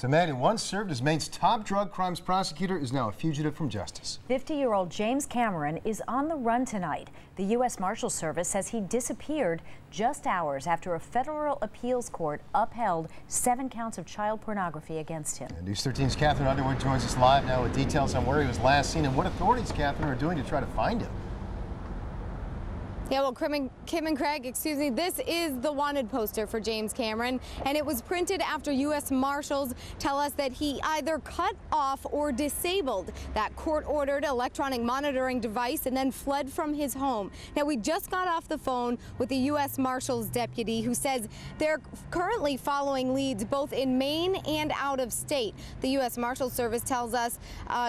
The man who once served as Maine's top drug crimes prosecutor is now a fugitive from justice. 50-year-old James Cameron is on the run tonight. The U.S. Marshals Service says he disappeared just hours after a federal appeals court upheld 7 counts of child pornography against him. And News 13's Catherine Underwood joins us live now with details on where he was last seen and what authorities, Catherine, are doing to try to find him. Yeah, well, Kim and Craig, excuse me, this is the wanted poster for James Cameron, and it was printed after U.S. Marshals tell us that he either cut off or disabled that court-ordered electronic monitoring device and then fled from his home. Now, we just got off the phone with the U.S. Marshals deputy who says they're currently following leads both in Maine and out of state. The U.S. Marshals Service tells us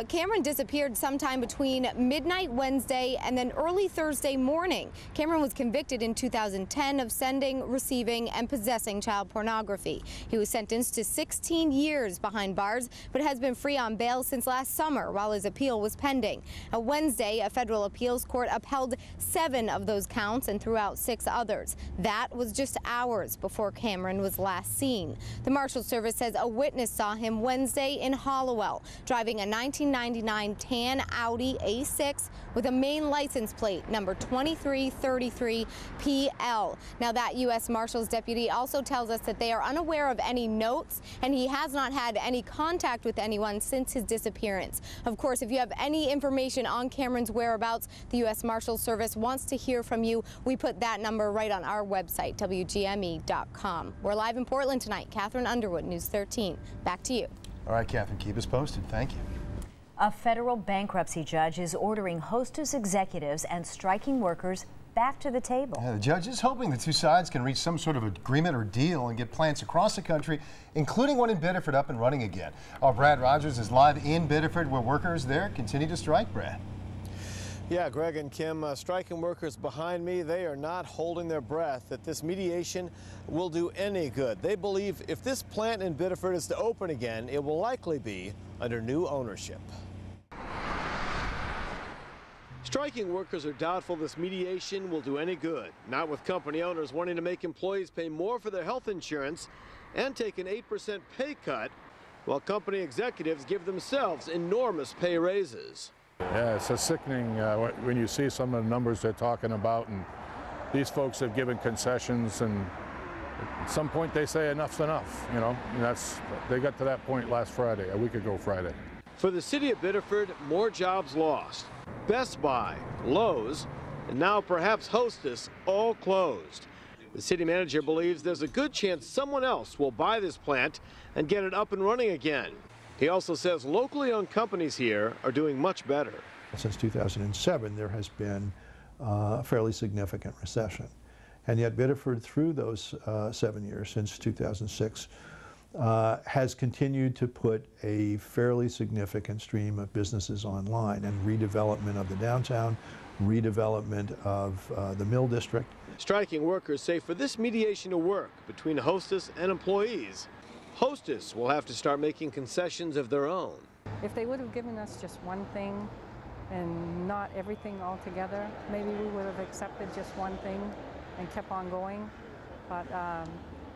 Cameron disappeared sometime between midnight Wednesday and then early Thursday morning. Cameron was convicted in 2010 of sending, receiving, and possessing child pornography. He was sentenced to 16 years behind bars, but has been free on bail since last summer while his appeal was pending. On Wednesday, a federal appeals court upheld 7 of those counts and threw out 6 others. That was just hours before Cameron was last seen. The Marshals Service says a witness saw him Wednesday in Hollowell, driving a 1999 tan Audi A6 with a Maine license plate number 2333PL. Now, that U.S. Marshals deputy also tells us that they are unaware of any notes, and he has not had any contact with anyone since his disappearance. Of course, if you have any information on Cameron's whereabouts, the U.S. Marshals Service wants to hear from you. We put that number right on our website, WGME.com. We're live in Portland tonight. Catherine Underwood, News 13. Back to you. All right, Catherine, keep us posted. Thank you. A federal bankruptcy judge is ordering Hostess executives and striking workers back to the table. Yeah, the judge is hoping the two sides can reach some sort of agreement or deal and get plants across the country, including one in Biddeford, up and running again. Our Brad Rogers is live in Biddeford, where workers there continue to strike. Brad. Yeah, Greg and Kim, striking workers behind me, they are not holding their breath that this mediation will do any good. They believe if this plant in Biddeford is to open again, it will likely be under new ownership. Striking workers are doubtful this mediation will do any good, not with company owners wanting to make employees pay more for their health insurance and take an 8% pay cut, while company executives give themselves enormous pay raises. Yeah, it's a sickening when you see some of the numbers they're talking about, and these folks have given concessions, and at some point they say enough's enough, you know, and they got to that point last Friday, a week ago Friday. For the city of Biddeford, more jobs lost. Best Buy, Lowe's, and now perhaps Hostess all closed. The city manager believes there's a good chance someone else will buy this plant and get it up and running again. He also says locally owned companies here are doing much better. Since 2007, there has been a fairly significant recession. And yet Biddeford, through those 7 years, since 2006, has continued to put a fairly significant stream of businesses online, and redevelopment of the downtown, redevelopment of the Mill District. Striking workers say for this mediation to work between Hostess and employees, Hostess will have to start making concessions of their own. If they would have given us just one thing and not everything altogether, maybe we would have accepted just one thing and kept on going. But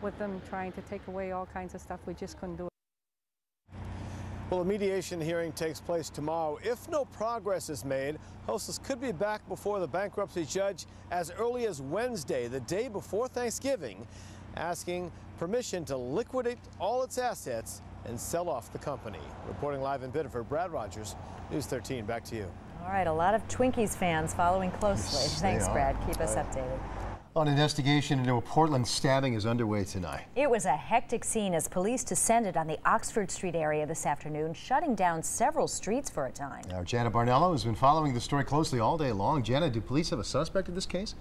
with them trying to take away all kinds of stuff, we just couldn't do it. Well, a mediation hearing takes place tomorrow. If no progress is made, Hostess could be back before the bankruptcy judge as early as Wednesday, the day before Thanksgiving, asking permission to liquidate all its assets and sell off the company. Reporting live in Biddeford, Brad Rogers, News 13. Back to you. All right, a lot of Twinkies fans following closely. Yes, Thanks, Brad. Keep us updated. An investigation into a Portland stabbing is underway tonight. It was a hectic scene as police descended on the Oxford Street area this afternoon, shutting down several streets for a time. Now, Jana Barnello has been following the story closely all day long. Jana, do police have a suspect in this case?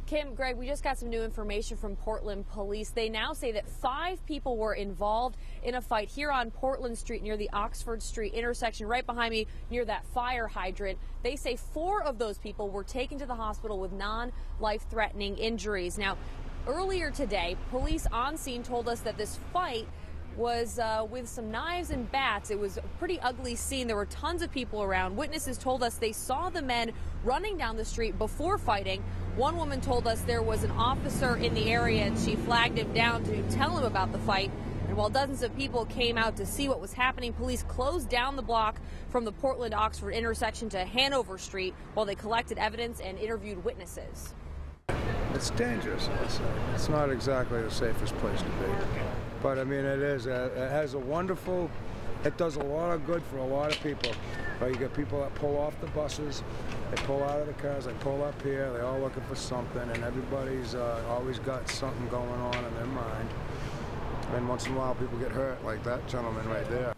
Kim, Greg, we just got some new information from Portland police. They now say that 5 people were involved in a fight here on Portland Street near the Oxford Street intersection, right behind me near that fire hydrant. They say 4 of those people were taken to the hospital with non-life-threatening injuries. Now, earlier today, police on scene told us that this fight was with some knives and bats. It was a pretty ugly scene. There were tons of people around. Witnesses told us they saw the men running down the street before fighting. One woman told us there was an officer in the area and she flagged him down to tell him about the fight. And while dozens of people came out to see what was happening, police closed down the block from the Portland-Oxford intersection to Hanover Street while they collected evidence and interviewed witnesses. It's dangerous. It's not exactly the safest place to be. But I mean, it is. It has a wonderful, it does a lot of good for a lot of people. But you get people that pull off the buses, they pull out of the cars, they pull up here, they're all looking for something, and everybody's always got something going on in their mind. And once in a while people get hurt, like that gentleman right there.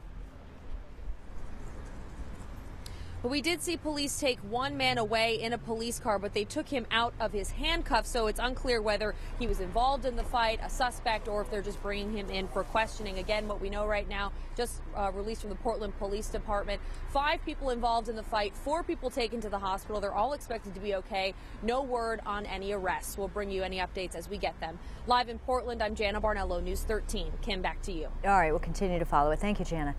But we did see police take one man away in a police car, but they took him out of his handcuffs, so it's unclear whether he was involved in the fight, a suspect, or if they're just bringing him in for questioning. Again, what we know right now, just released from the Portland Police Department, 5 people involved in the fight, 4 people taken to the hospital. They're all expected to be okay. No word on any arrests. We'll bring you any updates as we get them. Live in Portland, I'm Jana Barnello, News 13. Kim, back to you. All right, we'll continue to follow it. Thank you, Jana.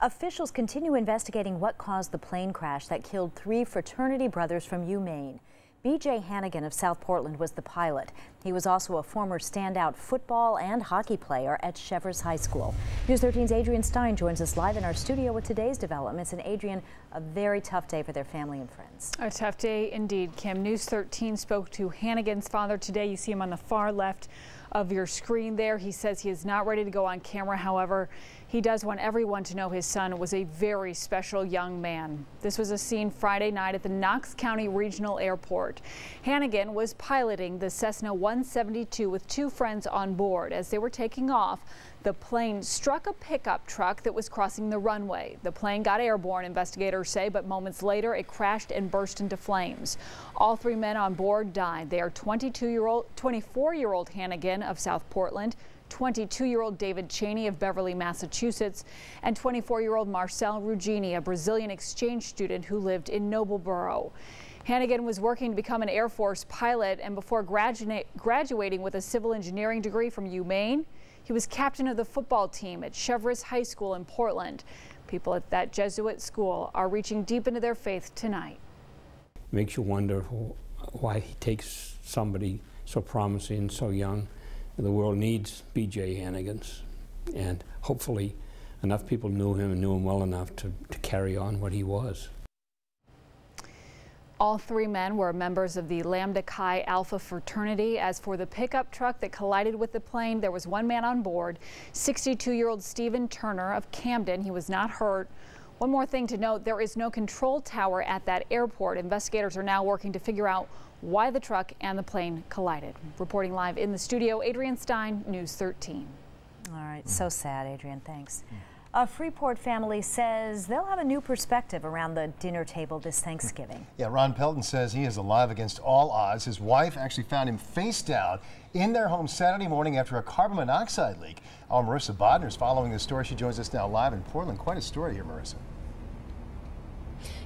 Officials continue investigating what caused the plane crash that killed 3 fraternity brothers from UMaine. B.J. Hannigan of South Portland was the pilot. He was also a former standout football and hockey player at Chevres High School. News 13's Adrian Stein joins us live in our studio with today's developments. And Adrian, a very tough day for their family and friends. A tough day indeed, Kim. News 13 spoke to Hannigan's father today. You see him on the far left of your screen there. He says he is not ready to go on camera. However, he does want everyone to know his son was a very special young man. This was a scene Friday night at the Knox County Regional Airport. Hannigan was piloting the Cessna 172 with 2 friends on board. As they were taking off, the plane struck a pickup truck that was crossing the runway. The plane got airborne, investigators say, but moments later it crashed and burst into flames. All 3 men on board died. They are 24-year-old Hannigan of South Portland, 22-year-old David Cheney of Beverly, Massachusetts, and 24-year-old Marcel Rugini, a Brazilian exchange student who lived in Noblesboro. Hannigan was working to become an Air Force pilot, and before graduating with a civil engineering degree from UMaine, he was captain of the football team at Chevres High School in Portland. People at that Jesuit school are reaching deep into their faith tonight. Makes you wonder why he takes somebody so promising and so young. The world needs B.J. Hannigans, and hopefully enough people knew him and knew him well enough to carry on what he was. All 3 men were members of the Lambda Chi Alpha fraternity. As for the pickup truck that collided with the plane, there was 1 man on board, 62-year-old Stephen Turner of Camden. He was not hurt. One more thing to note, there is no control tower at that airport. Investigators are now working to figure out why the truck and the plane collided. Reporting live in the studio, Adrian Stein, News 13. All right, so sad, Adrian. Thanks. A Freeport family says they'll have a new perspective around the dinner table this Thanksgiving. Yeah, Ron Pelton says he is alive against all odds. His wife actually found him face down in their home Saturday morning after a carbon monoxide leak. Our Marissa Bodner is following this story. She joins us now live in Portland. Quite a story here, Marissa.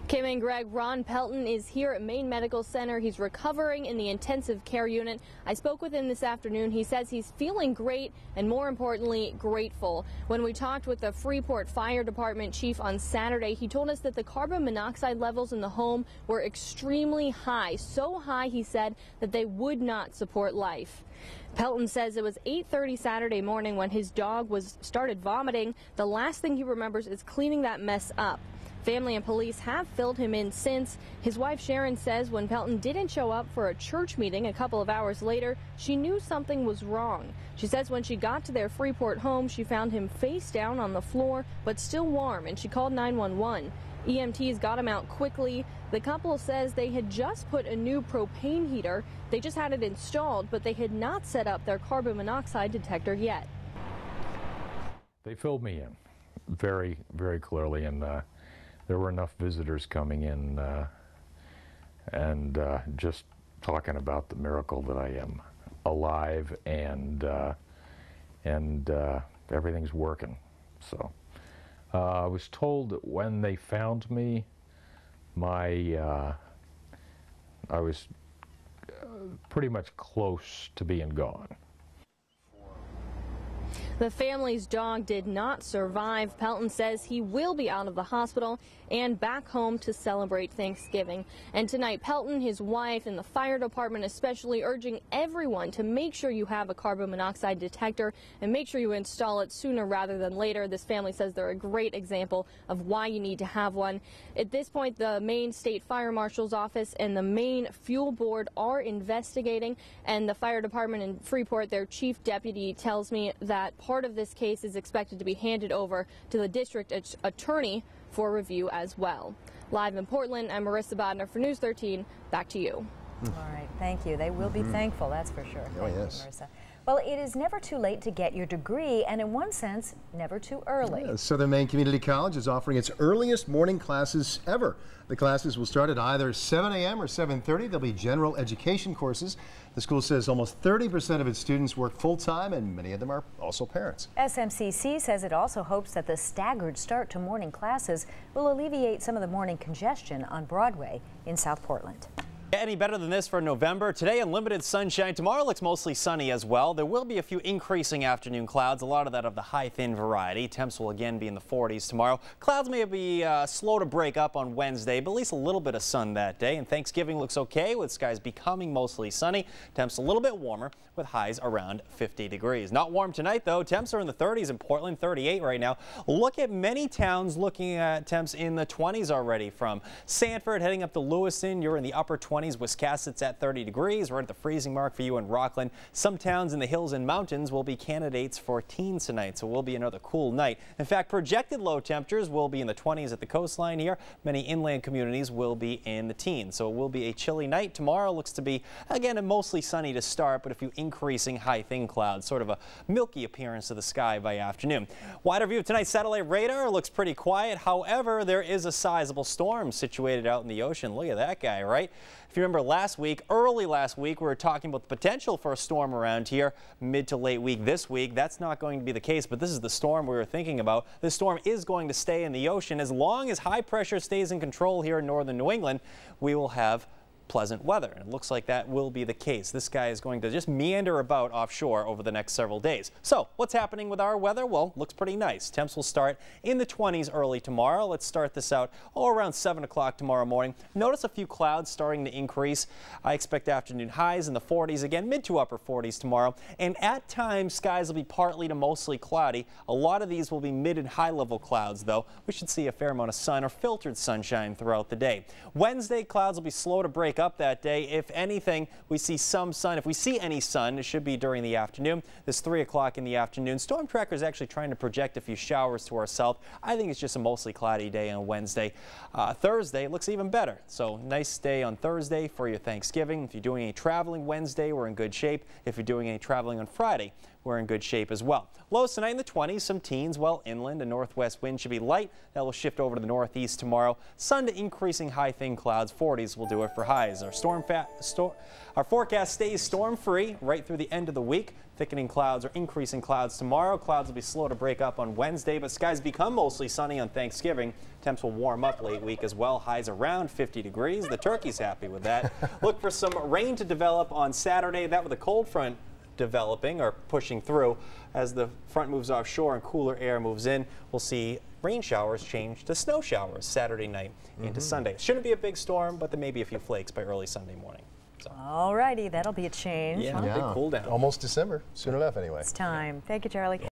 Kim and Greg, Ron Pelton is here at Maine Medical Center. He's recovering in the intensive care unit. I spoke with him this afternoon. He says he's feeling great and, more importantly, grateful. When we talked with the Freeport Fire Department chief on Saturday, he told us that the carbon monoxide levels in the home were extremely high. So high, he said, that they would not support life. Pelton says it was 8:30 Saturday morning when his dog started vomiting. The last thing he remembers is cleaning that mess up. Family and police have filled him in since. His wife Sharon says when Pelton didn't show up for a church meeting a couple of hours later, she knew something was wrong. She says when she got to their Freeport home, she found him face down on the floor, but still warm, and she called 911. EMTs got him out quickly. The couple says they had just put a new propane heater. They just had it installed, but they had not set up their carbon monoxide detector yet. They filled me in very, very clearly, and there were enough visitors coming in and just talking about the miracle that I am alive and everything's working. So I was told that when they found me, I was pretty much close to being gone. The family's dog did not survive. Pelton says he will be out of the hospital and back home to celebrate Thanksgiving. And tonight, Pelton, his wife, and the fire department especially urging everyone to make sure you have a carbon monoxide detector and make sure you install it sooner rather than later. This family says they're a great example of why you need to have one. At this point, the Maine State Fire Marshal's office and the Maine Fuel Board are investigating, and the fire department in Freeport, their chief deputy, tells me that part of this case is expected to be handed over to the district attorney for review as well. Live in Portland, I'm Marissa Bodner for News 13. Back to you. All right, thank you. They will be thankful, that's for sure. Oh, Thank you, Marissa. Well, it is never too late to get your degree, and in one sense, never too early. Yeah, Southern Maine Community College is offering its earliest morning classes ever. The classes will start at either 7 a.m. or 7:30. There'll be general education courses. The school says almost 30% of its students work full-time, and many of them are also parents. SMCC says it also hopes that the staggered start to morning classes will alleviate some of the morning congestion on Broadway in South Portland. Any better than this for November? Today, unlimited sunshine. Tomorrow looks mostly sunny as well. There will be a few increasing afternoon clouds, a lot of that of the high thin variety. Temps will again be in the 40s tomorrow. Clouds may be slow to break up on Wednesday, but at least a little bit of sun that day. And Thanksgiving looks okay with skies becoming mostly sunny. Temps a little bit warmer with highs around 50 degrees. Not warm tonight though. Temps are in the 30s in Portland, 38 right now. Look at many towns looking at temps in the 20s already. From Sanford heading up to Lewiston, you're in the upper 20s. Wiscasset's at 30 degrees. We're at the freezing mark for you in Rockland. Some towns in the hills and mountains will be candidates for teens tonight, so it will be another cool night. In fact, projected low temperatures will be in the 20s at the coastline here. Many inland communities will be in the teens, so it will be a chilly night. Tomorrow looks to be, again, a mostly sunny to start, but a few increasing high thin clouds, sort of a milky appearance of the sky by afternoon. Wider view of tonight's satellite radar looks pretty quiet. However, there is a sizable storm situated out in the ocean. Look at that guy, right? If you remember last week, early last week, we were talking about the potential for a storm around here mid to late week this week. That's not going to be the case, but this is the storm we were thinking about. This storm is going to stay in the ocean. As long as high pressure stays in control here in northern New England, we will have pleasant weather, and it looks like that will be the case. This guy is going to just meander about offshore over the next several days. So what's happening with our weather? Well, looks pretty nice. Temps will start in the 20s early tomorrow. Let's start this out around 7 o'clock tomorrow morning. Notice a few clouds starting to increase. I expect afternoon highs in the 40s again, mid to upper 40s tomorrow, and at times skies will be partly to mostly cloudy. A lot of these will be mid and high level clouds though. We should see a fair amount of sun or filtered sunshine throughout the day. Wednesday, clouds will be slow to break up that day. If anything, we see some sun. If we see any sun, it should be during the afternoon. This 3 o'clock in the afternoon. Storm Tracker is actually trying to project a few showers to our south. I think it's just a mostly cloudy day on Wednesday. Thursday looks even better. So nice day on Thursday for your Thanksgiving. If you're doing any traveling Wednesday, we're in good shape. If you're doing any traveling on Friday, we're in good shape as well. Lows tonight in the 20s, some teens, while inland and northwest wind should be light. That will shift over to the northeast tomorrow. Sun to increasing high thin clouds. 40s will do it for highs. Our forecast stays storm-free right through the end of the week. Thickening clouds or increasing clouds tomorrow. Clouds will be slow to break up on Wednesday, but skies become mostly sunny on Thanksgiving. Temps will warm up late week as well. Highs around 50 degrees. The turkey's happy with that. Look for some rain to develop on Saturday. That with a cold front developing or pushing through. As the front moves offshore and cooler air moves in, we'll see rain showers change to snow showers Saturday night into Sunday. Shouldn't be a big storm, but there may be a few flakes by early Sunday morning. So. All righty, that'll be a change. Yeah, big cool down. Almost December, soon enough anyway. It's time. Thank you, Charlie.